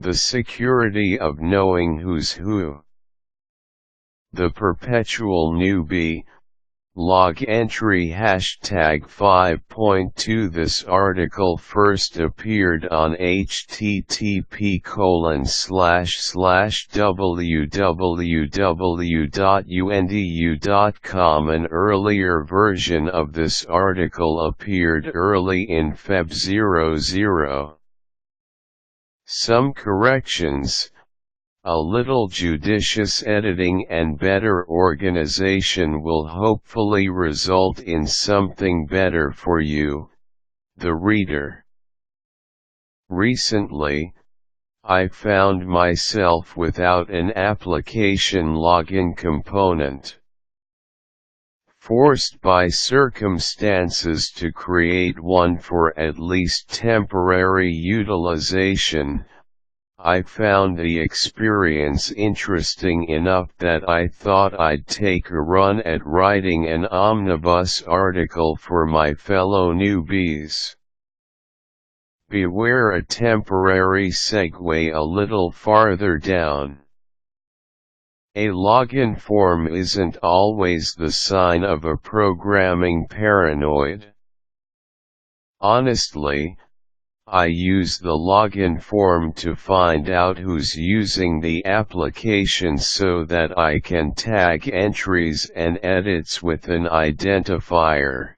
The security of knowing who's who. The Perpetual Newbie, log entry #5.2. This article first appeared on http://www.undu.com. An earlier version of this article appeared early in Feb 00. Some corrections, a little judicious editing and better organization will hopefully result in something better for you, the reader. Recently, I found myself without an application login component. Forced by circumstances to create one for at least temporary utilization, I found the experience interesting enough that I thought I'd take a run at writing an omnibus article for my fellow newbies. Beware a temporary segue a little farther down. A login form isn't always the sign of a programming paranoid. Honestly, I use the login form to find out who's using the application so that I can tag entries and edits with an identifier.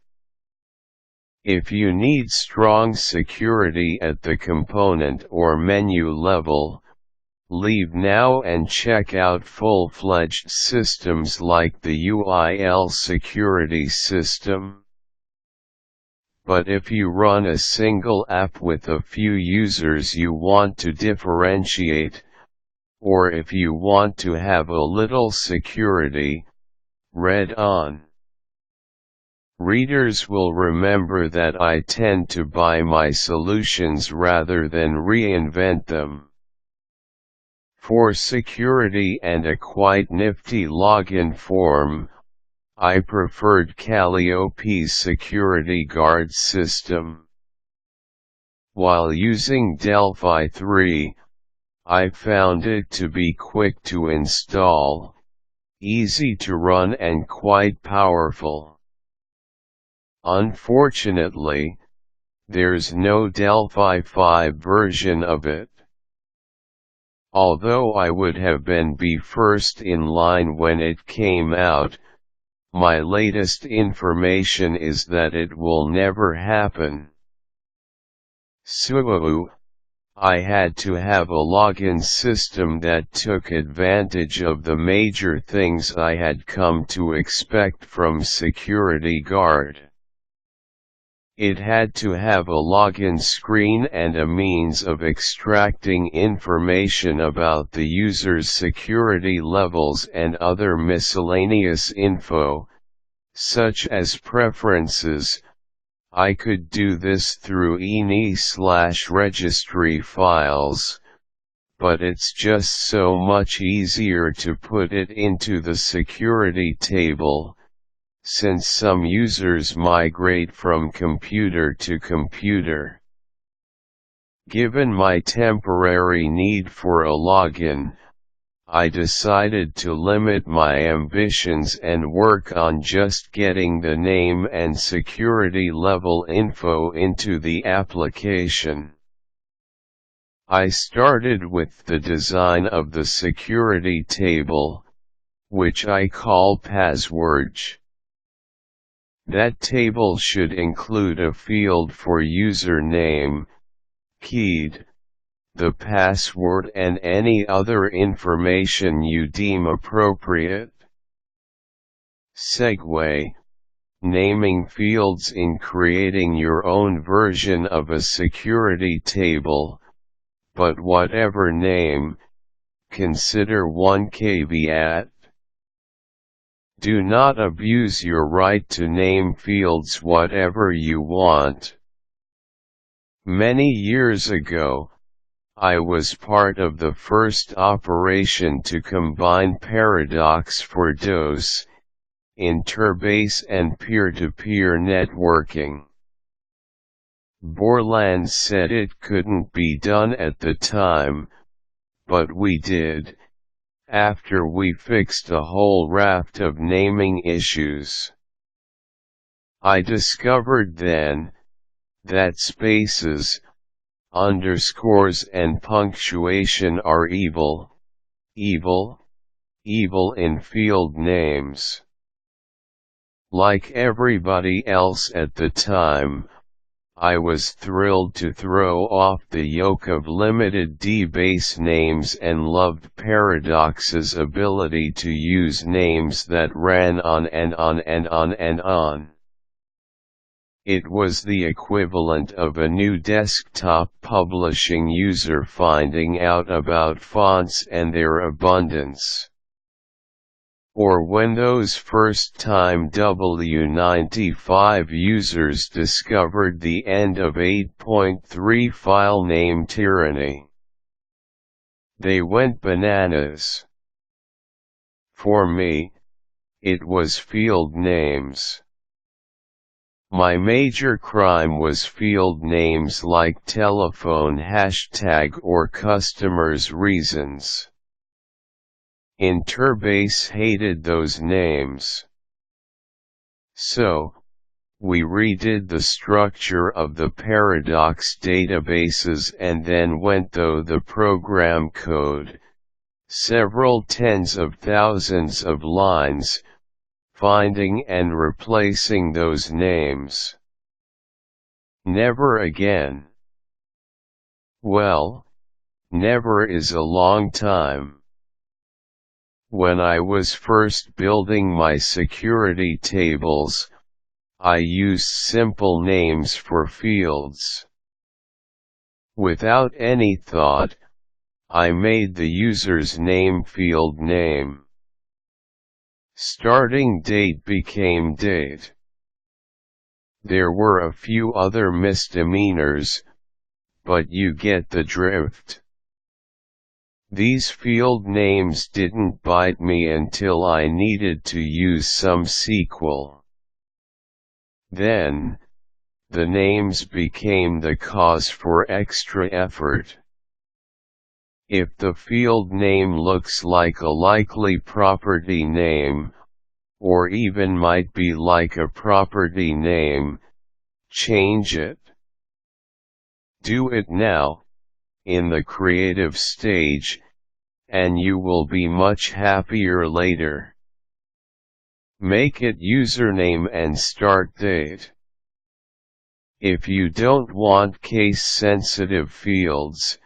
If you need strong security at the component or menu level, leave now and check out full-fledged systems like the UIL Security System. But if you run a single app with a few users you want to differentiate, or if you want to have a little security, read on. Readers will remember that I tend to buy my solutions rather than reinvent them. For security and a quite nifty login form, I preferred Calliope's security guard system. While using Delphi 3, I found it to be quick to install, easy to run and quite powerful. Unfortunately, there's no Delphi 5 version of it. Although I would have been first in line when it came out, my latest information is that it will never happen. So, I had to have a login system that took advantage of the major things I had come to expect from Security Guard. It had to have a login screen and a means of extracting information about the user's security levels and other miscellaneous info, such as preferences. I could do this through ini/registry files, but it's just so much easier to put it into the security table, since some users migrate from computer to computer. Given my temporary need for a login, I decided to limit my ambitions and work on just getting the name and security level info into the application. I started with the design of the security table, which I call passwords. That table should include a field for username, keyed, the password and any other information you deem appropriate. Segue, naming fields in creating your own version of a security table, but whatever name, consider one caveat. Do not abuse your right to name fields whatever you want. Many years ago, I was part of the first operation to combine Paradox for DOS, interbase and peer-to-peer networking. Borland said it couldn't be done at the time, but we did, after we fixed a whole raft of naming issues. I discovered then that spaces, underscores and punctuation are evil in field names. Like everybody else at the time, I was thrilled to throw off the yoke of limited D-base names and loved Paradox's ability to use names that ran on and on and on and on. It was the equivalent of a new desktop publishing user finding out about fonts and their abundance. Or when those first-time W95 users discovered the end of 8.3 file name tyranny. They went bananas. For me, it was field names. My major crime was field names like telephone hashtag or customers' reasons. Interbase hated those names. So, we redid the structure of the Paradox databases and then went through the program code, several tens of thousands of lines, finding and replacing those names. Never again. Well, never is a long time. When I was first building my security tables, I used simple names for fields. Without any thought, I made the user's name field name. Starting date became date. There were a few other misdemeanors, but you get the drift. These field names didn't bite me until I needed to use some SQL. Then, the names became the cause for extra effort. If the field name looks like a likely property name, or even might be like a property name, change it. Do it now, in the creative stage, and you will be much happier later. Make it username and start date. If you don't want case-sensitive fields,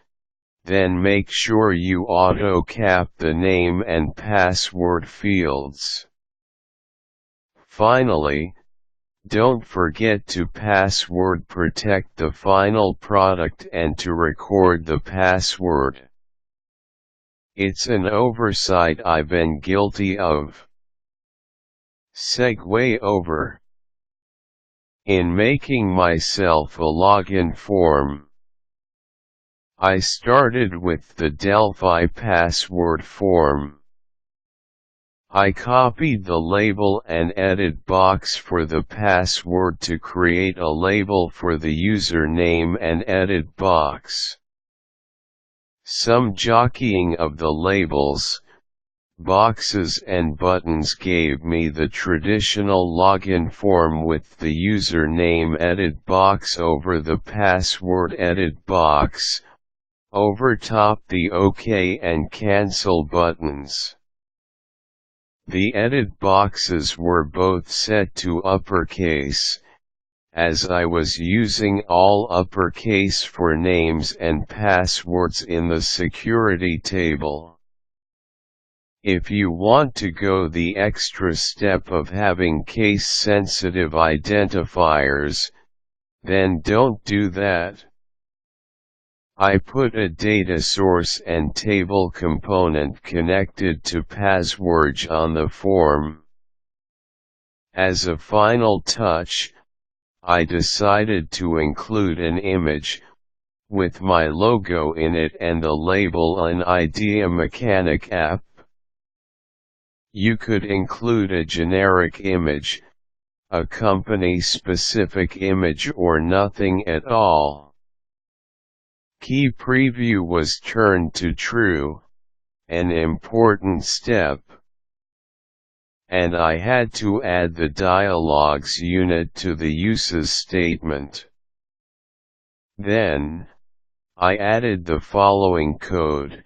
then make sure you auto-cap the name and password fields. Finally, don't forget to password protect the final product and to record the password. It's an oversight I've been guilty of. Segue over. In making myself a login form, I started with the Delphi password form. I copied the label and edit box for the password to create a label for the username and edit box. Some jockeying of the labels, boxes and buttons gave me the traditional login form with the username edit box over the password edit box, over top the OK and Cancel buttons. The edit boxes were both set to uppercase, as I was using all uppercase for names and passwords in the security table. If you want to go the extra step of having case-sensitive identifiers, then don't do that. I put a data source and table component connected to password on the form. As a final touch, I decided to include an image, with my logo in it and the label an Idea Mechanic app. You could include a generic image, a company-specific image or nothing at all. Key preview was turned to true, an important step, and I had to add the dialogues unit to the uses statement. Then, I added the following code: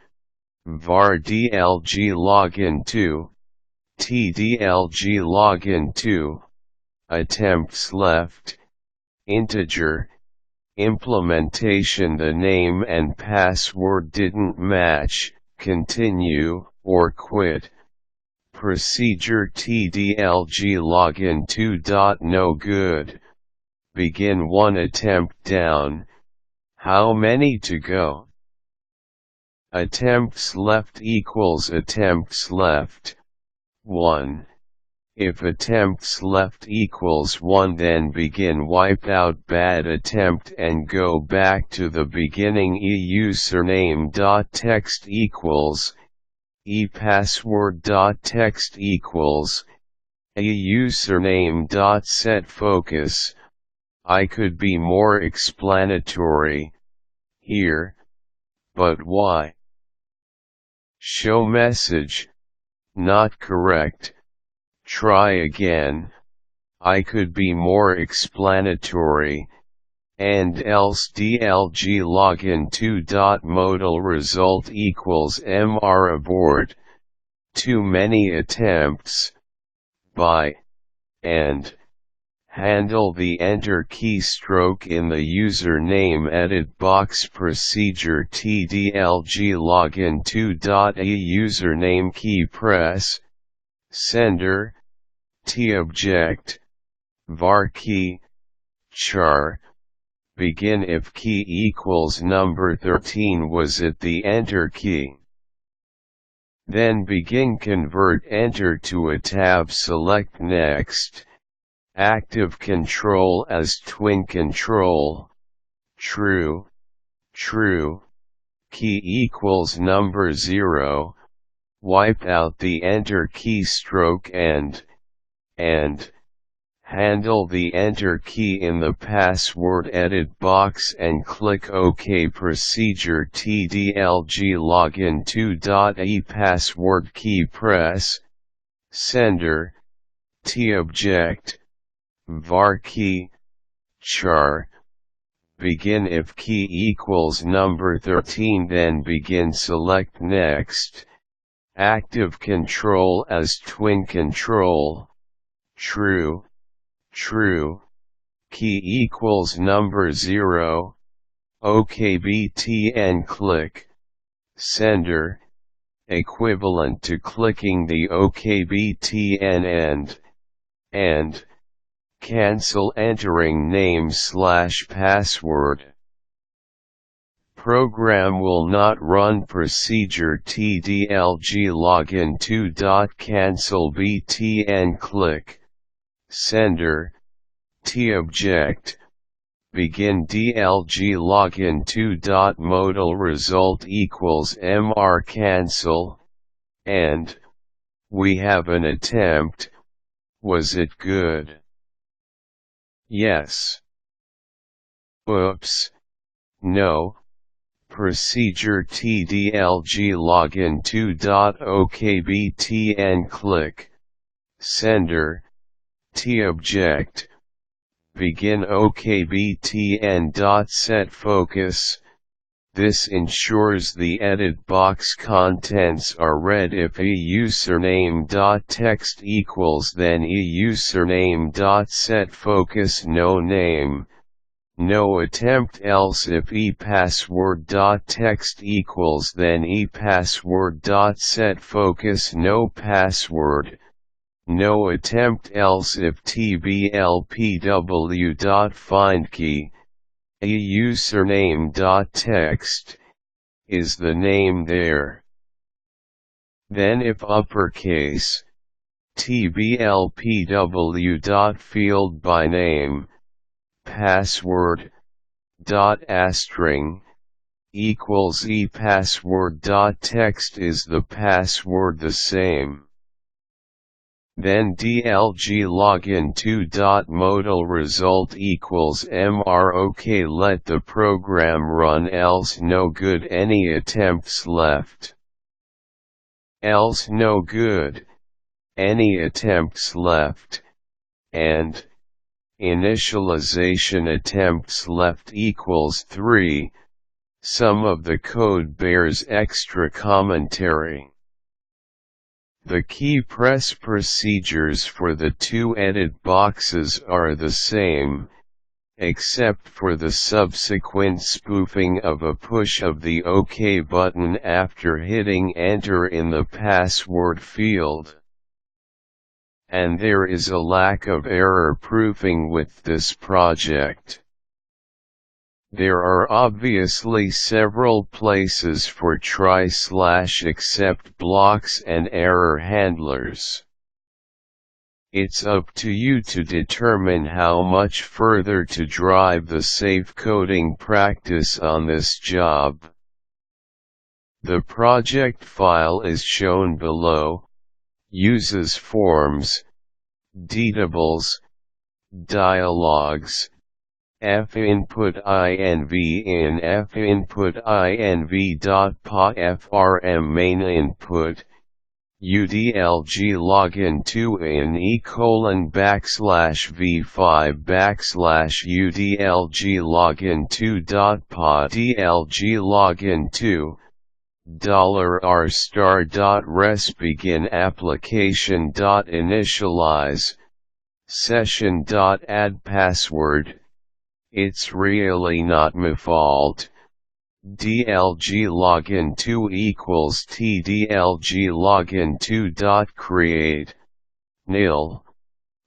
var dlg login2, tdlg login2, attempts left, integer, implementation. The name and password didn't match, continue, or quit. Procedure tdlg login2. No good. Begin 1 attempt down. How many to go? Attempts left equals attempts left 1. If attempts left equals 1, then begin wipe out bad attempt and go back to the beginning. Username.text equals password.text equals username.setFocus. I could be more explanatory here, but why? Show message, not correct. Try again. I could be more explanatory, and else dlg login2. Modal result equals mr abort. Too many attempts. By and handle the enter keystroke in the username edit box. Procedure tdlg login2. A username key press. Sender, t-object, var key, char, begin. If key equals number 13 was it the enter key? Then begin convert enter to a tab. Select next, active control as twin control, true, true, key equals number 0. Wipe out the enter keystroke and handle the enter key in the password edit box and click OK. Procedure tdlg login2. A password key press, sender, t-object, var key, char, begin. If key equals number 13, then begin. Select next, active control as twin control, true, true, key equals number 0, OKBTN. Click sender, equivalent to clicking the OKBTN and cancel entering name/password. Program will not run. Procedure tdlg login2. Cancel btn. Click sender, t-object, begin. dlg login2. Modal result equals mr cancel, and we have an attempt. Was it good? Yes. Oops. No. Procedure tdlg login2. OKBTN. Click sender, t-object, begin. OKBTN. Set focus. This ensures the edit box contents are read. If username.text equals, then username.setFocus. No name, no attempt. Else if password.text equals, then password.setFocus. No password, no attempt. Else if tblpw.findKey, username.text, is the name there. Then if uppercase, tblpw.field by name, password, .astring, equals password.text is the password the same. then dlg login2.modal result equals mrok. Let the program run, else no good. Any attempts left? Else no good. Any attempts left? And initialization attempts left equals 3. Some of the code bears extra commentary. The key press procedures for the two edit boxes are the same, except for the subsequent spoofing of a push of the OK button after hitting enter in the password field. And there is a lack of error proofing with this project. There are obviously several places for try/except blocks and error handlers. It's up to you to determine how much further to drive the safe coding practice on this job. The project file is shown below. Uses forms, datables, dialogues, finput inv in finput inv.pa frm main input, udlg login2 in v5 \udlg login2.pa dlg login2 $r*res begin application.initialize session.add password. It's really not my fault. dlg login2 equals tdlg login2.create nil.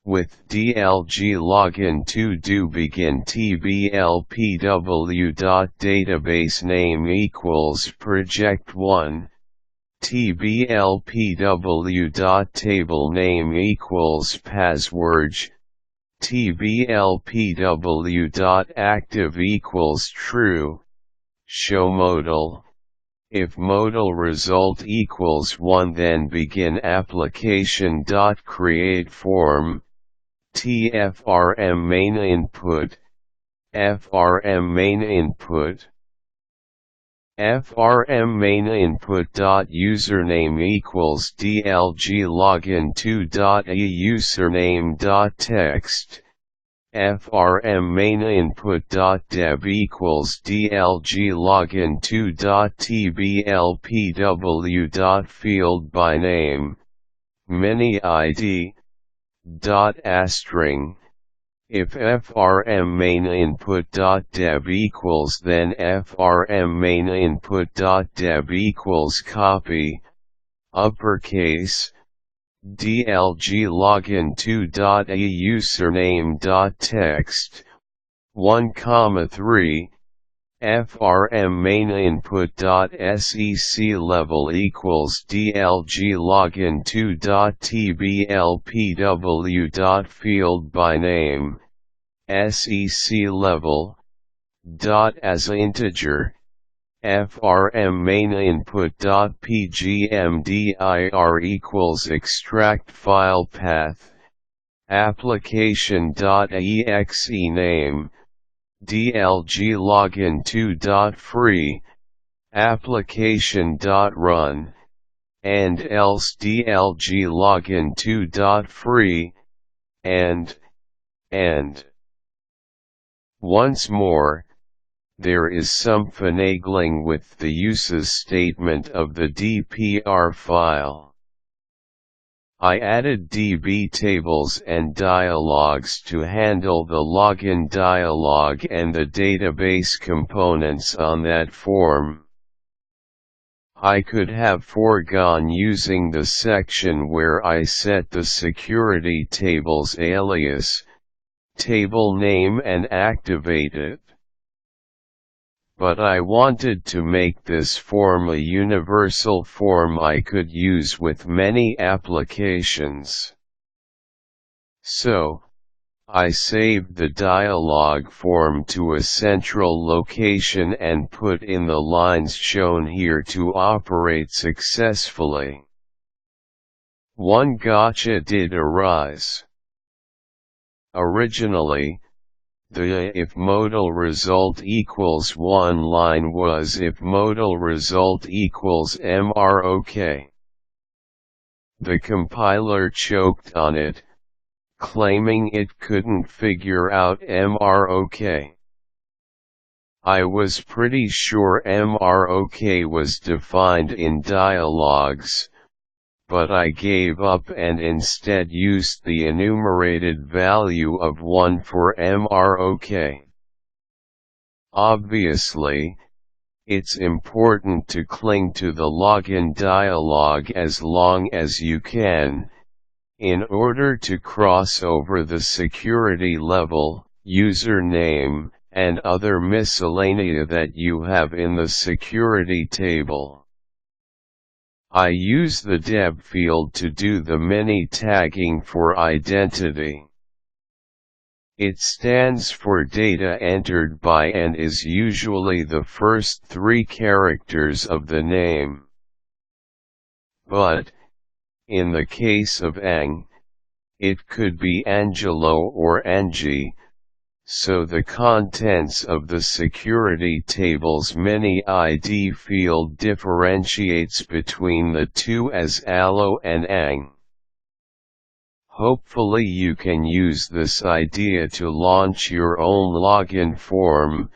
With dlg login2 do begin tblpw.database name equals project1, tblpw.table name equals password, tblpw.active equals true, show modal. If modal result equals 1, then begin application.createForm, tfrm main input, frm main input. frm main input.username equals dlg login2.eusername.text, frm main input.deb equals dlg login2.tblpw.field by name, mini id. ****. If frm main input.deb equals, then frm main input.deb equals copy, uppercase, dlg login2.eusername.text, 1,3, frm main input.sec level equals dlg login2.tblpw.field by name, sec level, as integer, frm main input.pgmdir equals extract file path, application.exe name, dlg login2.free, application.run, and else dlg login2.free, and. Once more, there is some finagling with the uses statement of the DPR file. I added DB tables and dialogues to handle the login dialog and the database components on that form. I could have foregone using the section where I set the security tables alias, table name and activate it. But I wanted to make this form a universal form I could use with many applications. So, I saved the dialog form to a central location and put in the lines shown here to operate successfully. One gotcha did arise. Originally, the if modal result equals 1 line was if modal result equals MROK. The compiler choked on it, claiming it couldn't figure out MROK. I was pretty sure MROK was defined in dialogues, but I gave up and instead used the enumerated value of 1 for MROK. Obviously, it's important to cling to the login dialog as long as you can, in order to cross over the security level, username, and other miscellanea that you have in the security table. I use the deb field to do the mini tagging for identity. It stands for data entered by and is usually the first 3 characters of the name. But, in the case of Ang, it could be Angelo or Angie, so the contents of the security table's many ID field differentiates between the two as Alo and Ang. Hopefully you can use this idea to launch your own login form,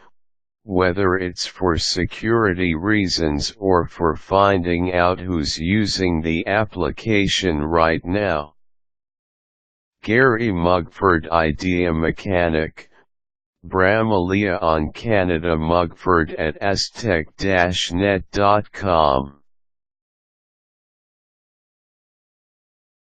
whether it's for security reasons or for finding out who's using the application right now. Gary Mugford Idea Mechanic, Bramalia on Canada Mugford at aztec-net.com